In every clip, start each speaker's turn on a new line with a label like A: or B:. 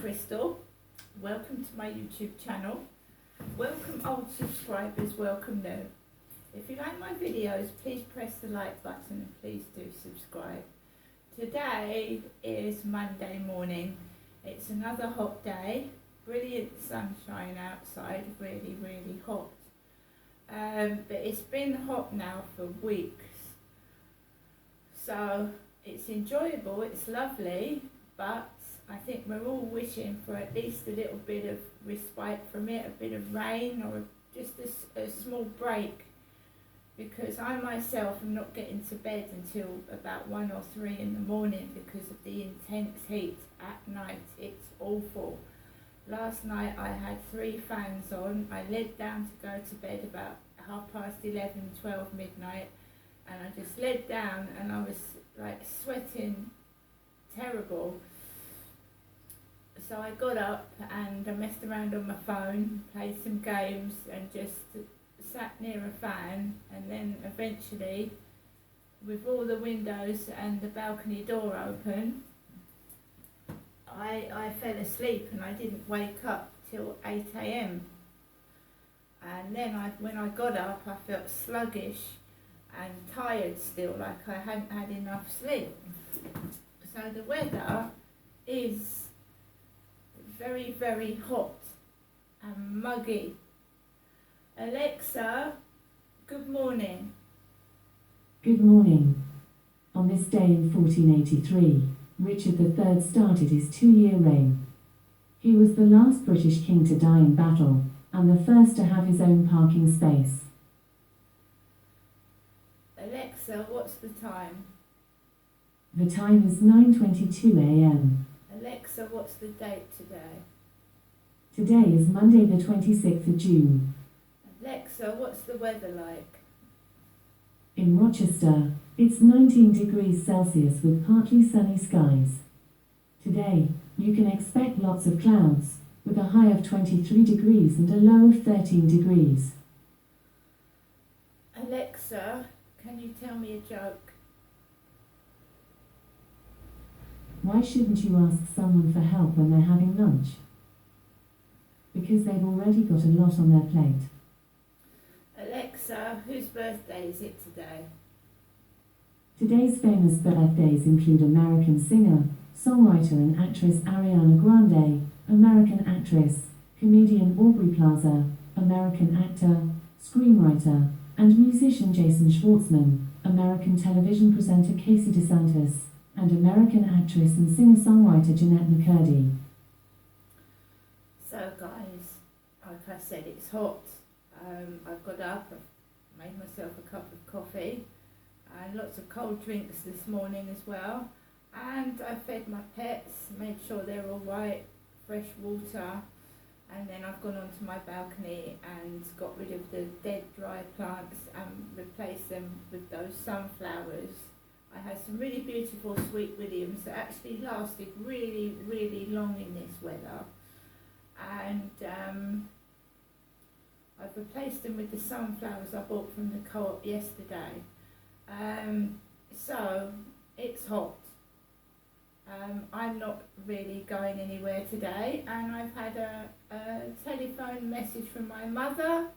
A: Crystal. Welcome to my YouTube channel. Welcome old subscribers, welcome new. If you like my videos, please press the like button and please do subscribe. Today is Monday morning. It's another hot day. Brilliant sunshine outside, really, really hot. But it's been hot now for weeks. So it's enjoyable, it's lovely, but I think we're all wishing for at least a little bit of respite from it, a bit of rain or just a small break, because I myself am not getting to bed until about 1 or 3 in the morning because of the intense heat at night. It's awful. Last night I had 3 fans on. I laid down to go to bed about 11:30, 12 midnight, and I just laid down and I was like sweating terrible. So I got up and I messed around on my phone, played some games and just sat near a fan, and then eventually, with all the windows and the balcony door open, I fell asleep and I didn't wake up till 8 AM. And then when I got up I felt sluggish and tired still, like I hadn't had enough sleep. So the weather is very, very hot and muggy. Alexa, good morning.
B: Good morning. On this day in 1483, Richard III started his 2-year reign. He was the last British king to die in battle, and the first to have his own parking space.
A: Alexa, what's the time?
B: The time is 9:22 AM.
A: Alexa, what's the date today?
B: Today is Monday the 26th of June.
A: Alexa, what's the weather like?
B: In Rochester, it's 19 degrees Celsius with partly sunny skies. Today, you can expect lots of clouds, with a high of 23 degrees and a low of 13 degrees.
A: Alexa, can you tell me a joke?
B: Why shouldn't you ask someone for help when they're having lunch? Because they've already got a lot on their plate.
A: Alexa, whose birthday is it today?
B: Today's famous birthdays include American singer, songwriter and actress Ariana Grande, American actress, comedian Aubrey Plaza, American actor, screenwriter, and musician Jason Schwartzman, American television presenter Casey DeSantis, and American actress and singer-songwriter Jeanette McCurdy.
A: So guys, like I said, it's hot. I've got up, I've made myself a cup of coffee and lots of cold drinks this morning as well, and I fed my pets, made sure they're all right, fresh water, and then I've gone onto my balcony and got rid of the dead dry plants and replaced them with those sunflowers. I had some really beautiful Sweet Williams that actually lasted really, really long in this weather, and I've replaced them with the sunflowers I bought from the co-op yesterday. So it's hot. I'm not really going anywhere today, and I've had a telephone message from my mother,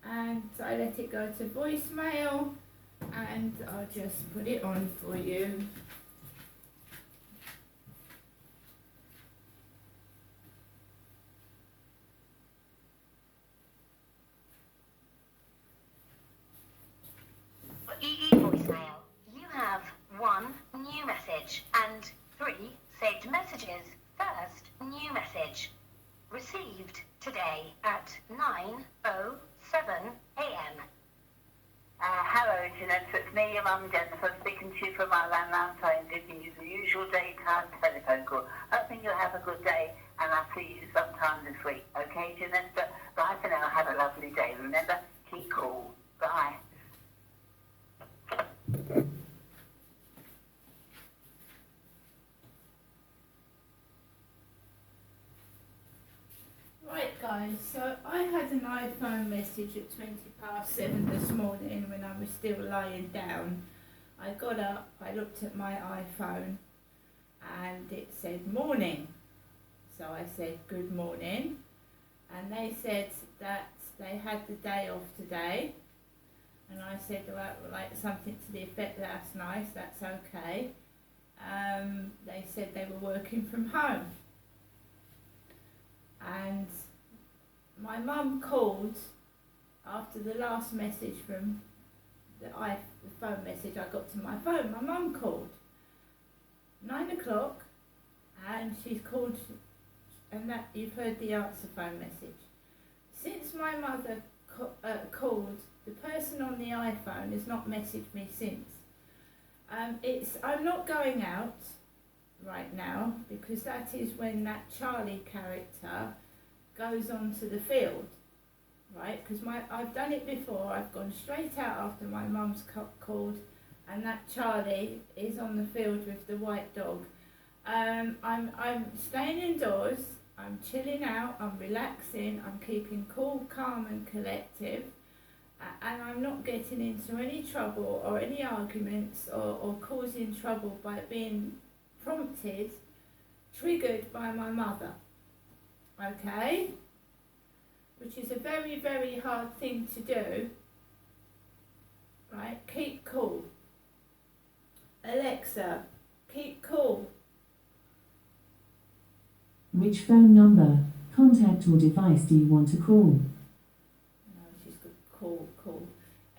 A: and I let it go to voicemail, and I'll just put it on for you.
C: EE voicemail. You have 1 new message and 3 saved messages. First new message. Received today at 9:07 AM.
D: Hello, Jeanette. It's me, your mum, Jennifer, speaking to you from my landline phone, giving you the usual daytime telephone call. Hoping you'll have a good day, and I'll see you sometime this week. Okay, Jeanette? But bye for now. Have a lovely day. Remember, keep cool. Bye.
A: Right guys, so I had an iPhone message at 7:20 this morning when I was still lying down. I got up, I looked at my iPhone and it said morning. So I said, good morning. And they said that they had the day off today. And I said, well, like something to the effect, that's nice, that's okay. They said they were working from home. And my mum called after the last message from the phone message I got to my phone. My mum called 9 o'clock, and she's called, and that you've heard the answer phone message. Since my mother called, the person on the iPhone has not messaged me since. I'm not going out right now because that is when that Charlie character goes onto the field, right? Because I've done it before. I've gone straight out after my mum's called, and that Charlie is on the field with the white dog. I'm staying indoors. I'm chilling out. I'm relaxing. I'm keeping cool, calm, and collective. And I'm not getting into any trouble or any arguments or causing trouble by being triggered by my mother. Okay? Which is a very, very hard thing to do. Right? Keep cool. Alexa, keep cool.
B: Which phone number, contact or device do you want to call?
A: No, she's got cool.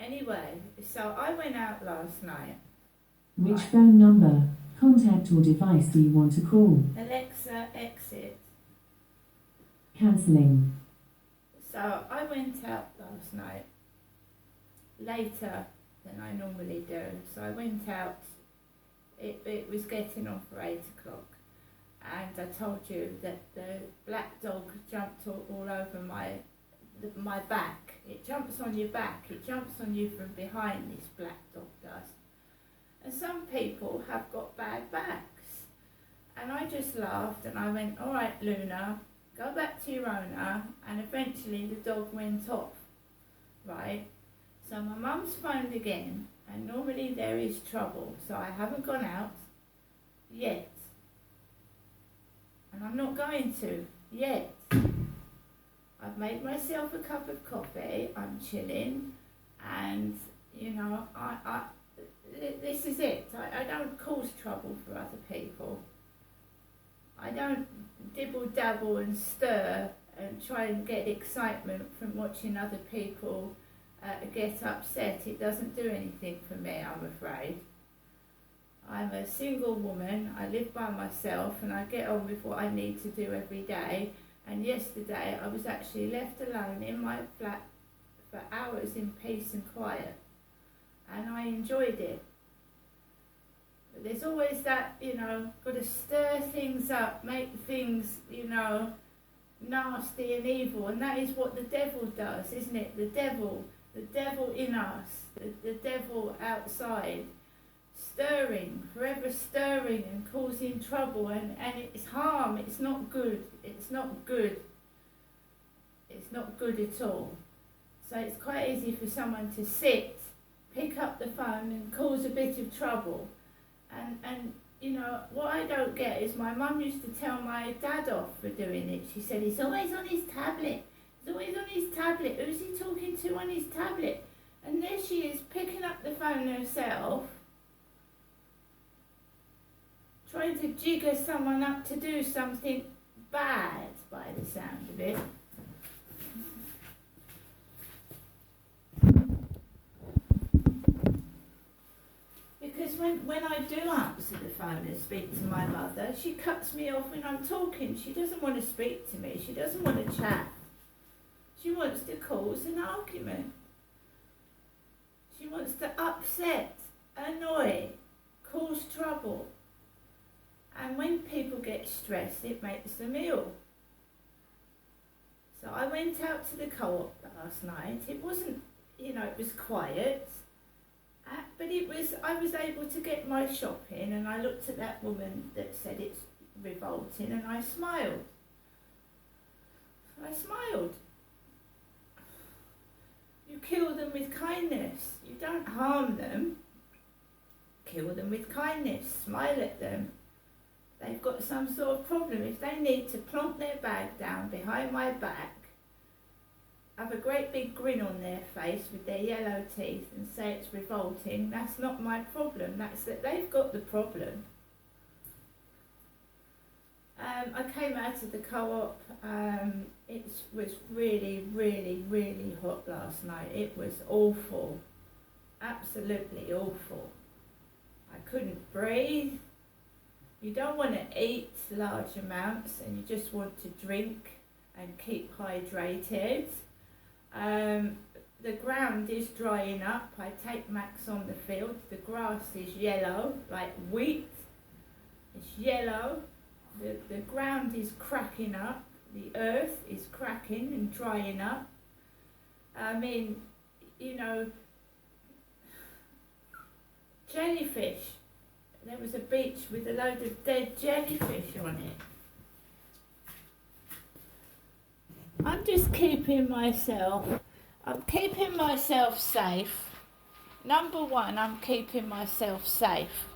A: Anyway, so I went out last night.
B: Which
A: Right.
B: phone number, contact or device do you want to call?
A: Alexa, exit.
B: Cancelling.
A: So I went out last night later than I normally do. So I went out, it was getting on for 8 o'clock. And I told you that the black dog jumped all over my back. It jumps on your back. It jumps on you from behind, this black dog does. And some people have got bad backs. And I just laughed and I went, all right, Luna, go back to your owner. And eventually the dog went off, right? So my mum's phoned again, and normally there is trouble. So I haven't gone out yet. And I'm not going to yet. I've made myself a cup of coffee, I'm chilling, and you know, this is it. I don't cause trouble for other people. I don't dibble dabble and stir and try and get excitement from watching other people get upset. It doesn't do anything for me, I'm afraid. I'm a single woman, I live by myself, and I get on with what I need to do every day. And yesterday I was actually left alone in my flat for hours in peace and quiet. And I enjoyed it. But there's always that, you know, got to stir things up, make things, you know, nasty and evil. And that is what the devil does, isn't it? The devil in us, the devil outside. Forever stirring and causing trouble, and it's harm. It's not good. It's not good at all. So it's quite easy for someone to pick up the phone and cause a bit of trouble. And you know, what I don't get is my mum used to tell my dad off for doing it. She said, he's always on his tablet. He's always on his tablet. Who's he talking to on his tablet? And there she is picking up the phone herself, trying to jigger someone up to do something bad, by the sound of it. Because when I do answer the phone and speak to my mother, she cuts me off when I'm talking. She doesn't want to speak to me. She doesn't want to chat. She wants to cause an argument. She wants to upset, annoy, cause trouble. And when people get stressed, it makes them ill. So I went out to the co-op last night. It wasn't, you know, it was quiet. But I was able to get my shopping, and I looked at that woman that said it's revolting, and I smiled. You kill them with kindness. You don't harm them. Kill them with kindness. Smile at them. they've got some sort of problem. If they need to plonk their bag down behind my back, have a great big grin on their face with their yellow teeth and say it's revolting, that's not my problem. That's that they've got the problem. I came out of the co-op. It was really, really, really hot last night. It was awful. Absolutely awful. I couldn't breathe. You don't want to eat large amounts and you just want to drink and keep hydrated. The ground is drying up. I take Max on the field. The grass is yellow, like wheat. It's yellow. The ground is cracking up. The earth is cracking and drying up. I mean, you know, jellyfish. There was a beach with a load of dead jellyfish on it. I'm keeping myself safe. Number one, I'm keeping myself safe.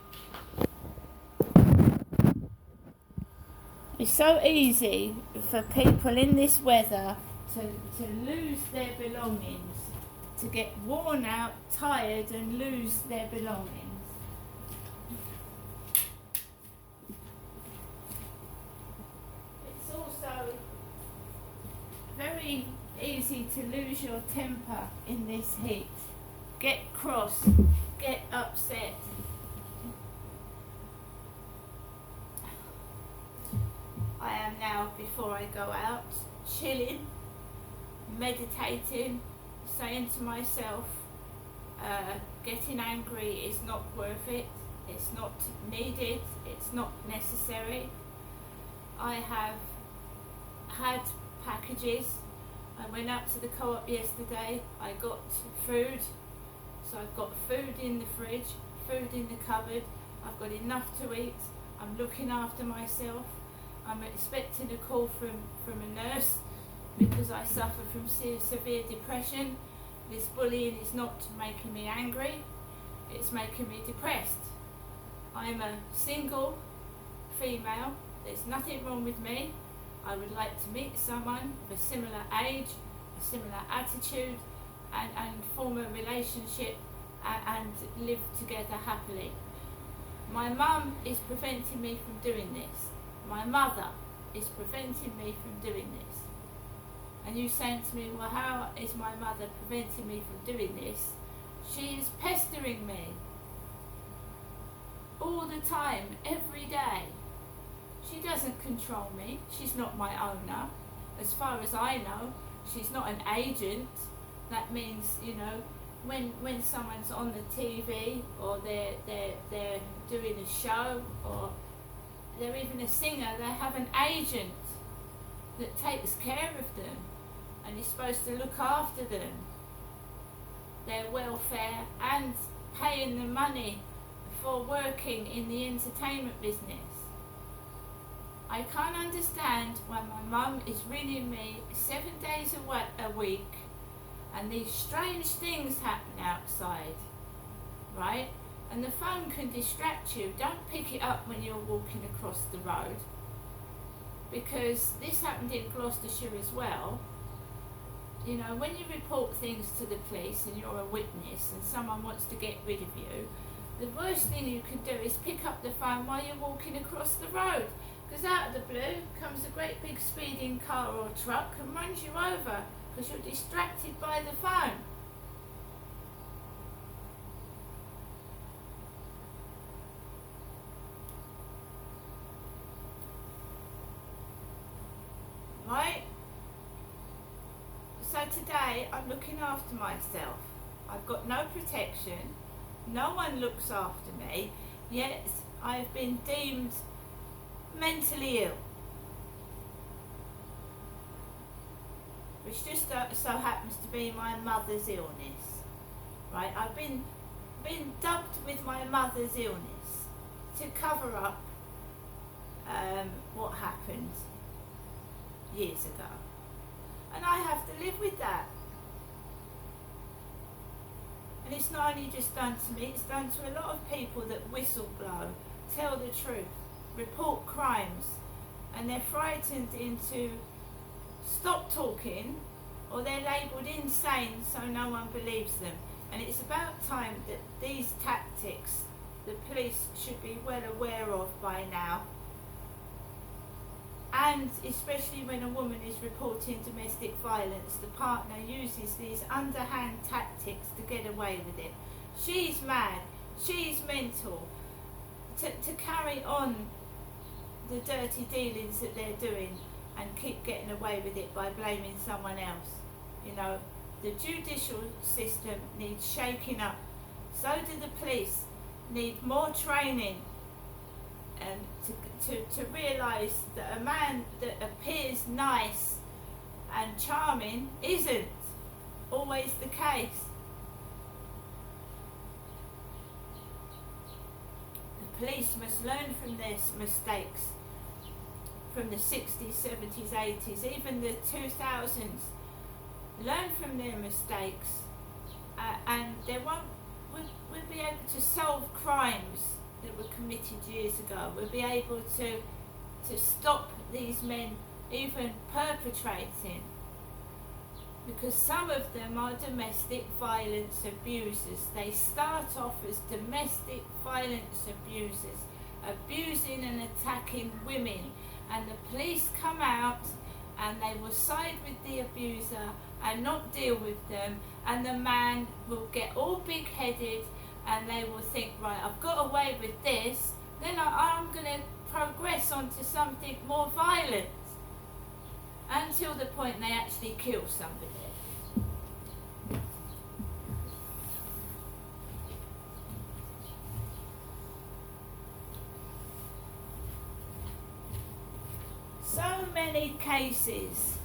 A: It's so easy for people in this weather to lose their belongings, to get worn out, tired and lose their belongings. It's also very easy to lose your temper in this heat. Get cross, get upset. I am now, before I go out, chilling, meditating, saying to myself, getting angry is not worth it, it's not needed, it's not necessary. I have had packages. I went out to the co-op yesterday, I got food, so I've got food in the fridge, food in the cupboard, I've got enough to eat, I'm looking after myself. I'm expecting a call from a nurse because I suffer from severe depression. This bullying is not making me angry, it's making me depressed. I'm a single female, there's nothing wrong with me. I would like to meet someone of a similar age, a similar attitude, and form a relationship and live together happily. My mum is preventing me from doing this. My mother is preventing me from doing this. And you saying to me, well, how is my mother preventing me from doing this? She is pestering me all the time, every day. She doesn't control me. She's not my owner. As far as I know, she's not an agent. That means, you know, when someone's on the TV or they're doing a show or they're even a singer, they have an agent that takes care of them and is supposed to look after them, their welfare, and paying the money for working in the entertainment business. I can't understand why my mum is ringing me 7 days a week and these strange things happen outside, right? And the phone can distract you. Don't pick it up when you're walking across the road, because this happened in Gloucestershire as well. You know, when you report things to the police and you're a witness and someone wants to get rid of you, the worst thing you can do is pick up the phone while you're walking across the road, because out of the blue comes a great big speeding car or truck and runs you over because you're distracted by the phone. Right? So today I'm looking after myself. I've got no protection, no one looks after me, yet I've been deemed mentally ill, which just so happens to be my mother's illness. Right? I've been dubbed with my mother's illness to cover up what happened years ago, and I have to live with that. And it's not only just done to me, it's done to a lot of people that whistle blow, tell the truth. report crimes, and they're frightened into stop talking, or they're labelled insane so no one believes them. And it's about time that these tactics the police should be well aware of by now. And especially when a woman is reporting domestic violence, the partner uses these underhand tactics to get away with it. She's mad, she's mental, to carry on the dirty dealings that they're doing and keep getting away with it by blaming someone else. You know, the judicial system needs shaking up. So do the police need more training, and to realise that a man that appears nice and charming isn't always the case. The police must learn from their mistakes from the 60s, 70s, 80s, even the 2000s. Learn from their mistakes, and they we'll be able to solve crimes that were committed years ago. We'll be able to stop these men even perpetrating, because some of them are domestic violence abusers. They start off as domestic violence abusers, abusing and attacking women, and the police come out and they will side with the abuser and not deal with them, and the man will get all big-headed and they will think, right, I've got away with this, then I'm going to progress onto something more violent, until the point they actually kill somebody. So many cases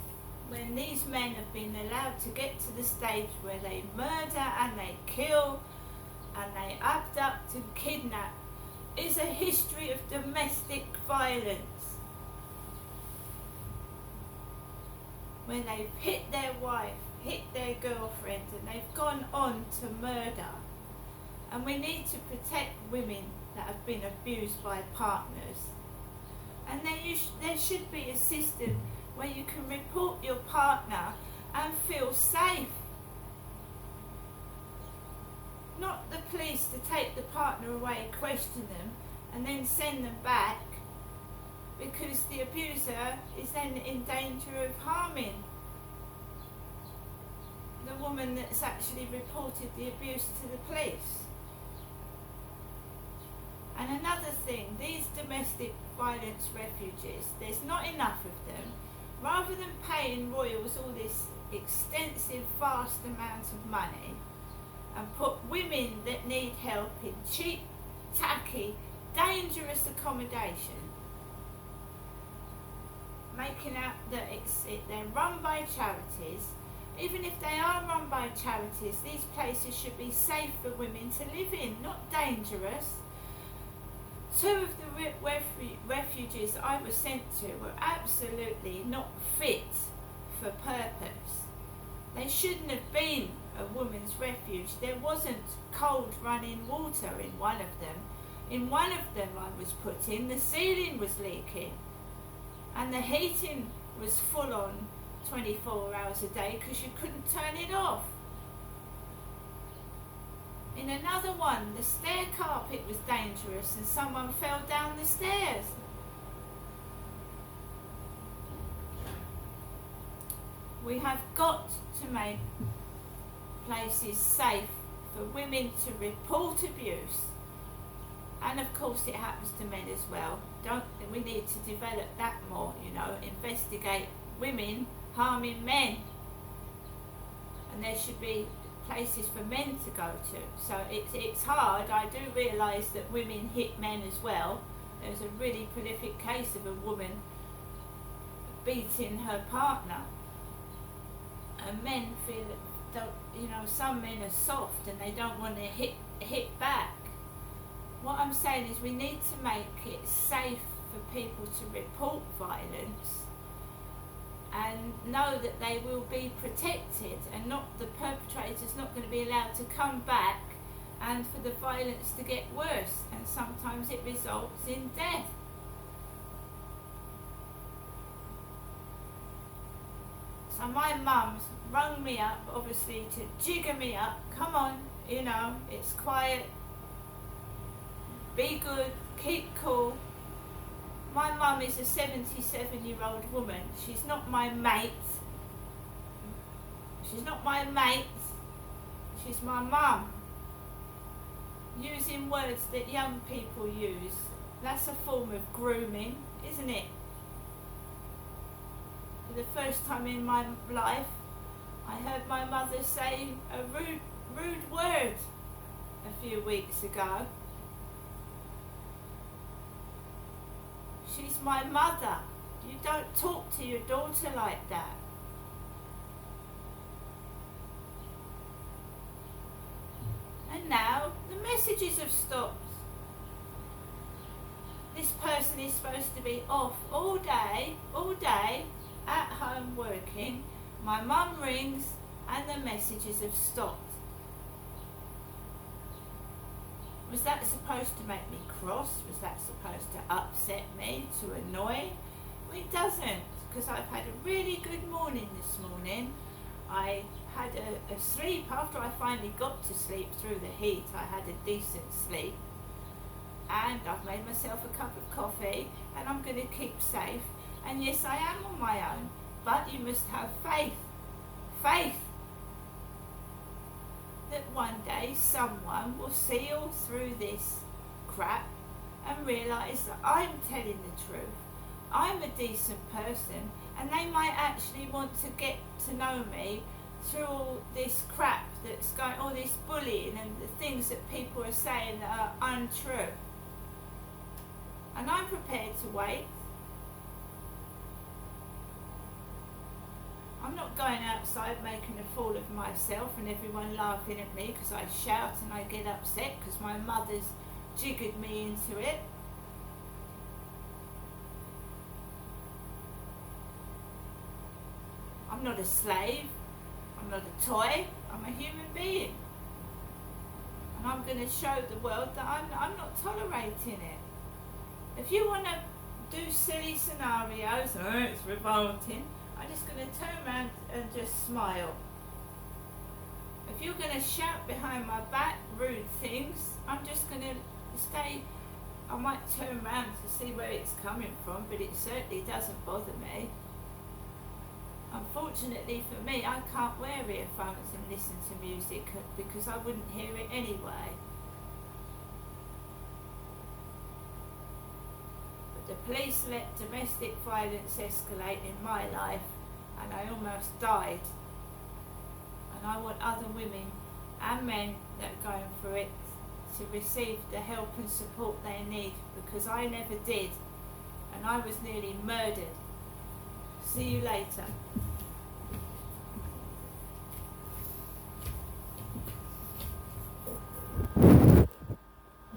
A: when these men have been allowed to get to the stage where they murder and they kill and they abduct and kidnap is a history of domestic violence, when they've hit their wife, hit their girlfriend, and they've gone on to murder. And we need to protect women that have been abused by partners. And there should be a system where you can report your partner and feel safe. Not the police to take the partner away, question them, and then send them back, because the abuser is then in danger of harming the woman that's actually reported the abuse to the police. And another thing, these domestic violence refugees, there's not enough of them. Rather than paying royals all this extensive, vast amount of money, and put women that need help in cheap, tacky, dangerous accommodation, making out that they're run by charities. Even if they are run by charities, these places should be safe for women to live in, not dangerous. Two of the refugees I was sent to were absolutely not fit for purpose. They shouldn't have been a women's refuge. There wasn't cold running water in one of them. In one of them I was put in, the ceiling was leaking and the heating was full on 24 hours a day because you couldn't turn it off. In another one, the stair carpet was dangerous and someone fell down the stairs. We have got to make places safe for women to report abuse. And of course it happens to men as well. We need to develop that more, investigate women harming men. And there should be places for men to go to. So it's hard. I do realise that women hit men as well. There's a really prolific case of a woman beating her partner. And men feel that, some men are soft and they don't want to hit back. What I'm saying is we need to make it safe for people to report violence and know that they will be protected, and not the perpetrator's not going to be allowed to come back and for the violence to get worse, and sometimes it results in death. So my mum's rung me up, obviously, to jigger me up. Come on, you know, it's quiet. Be good, keep cool. My mum is a 77-year-old woman. She's not my mate. She's not my mate. She's my mum. Using words that young people use, that's a form of grooming, isn't it? For the first time in my life, I heard my mother say a rude word a few weeks ago. She's my mother. You don't talk to your daughter like that. And now the messages have stopped. This person is supposed to be off all day, at home working. My mum rings and the messages have stopped. Was that supposed to make me cross? Was that supposed to upset me, to annoy? Well, it doesn't, because I've had a really good morning this morning. I had a sleep. After I finally got to sleep through the heat, I had a decent sleep. And I've made myself a cup of coffee, and I'm going to keep safe. And yes, I am on my own, but you must have faith. Faith that one day someone will see all through this crap and realise that I'm telling the truth. I'm a decent person, and they might actually want to get to know me through all this crap that's going, all this bullying and the things that people are saying that are untrue. And I'm prepared to wait. I'm not going outside making a fool of myself and everyone laughing at me because I shout and I get upset because my mother's jiggered me into it. I'm not a slave. I'm not a toy. I'm a human being. And I'm going to show the world that I'm not tolerating it. If you want to do silly scenarios, it's revolting, I'm just going to turn around and just smile. If you're going to shout behind my back rude things, I'm just going to stay. I might turn around to see where it's coming from, but it certainly doesn't bother me. Unfortunately for me, I can't wear earphones and listen to music because I wouldn't hear it anyway. The police let domestic violence escalate in my life and I almost died. And I want other women and men that are going through it to receive the help and support they need, because I never did and I was nearly murdered. See you later.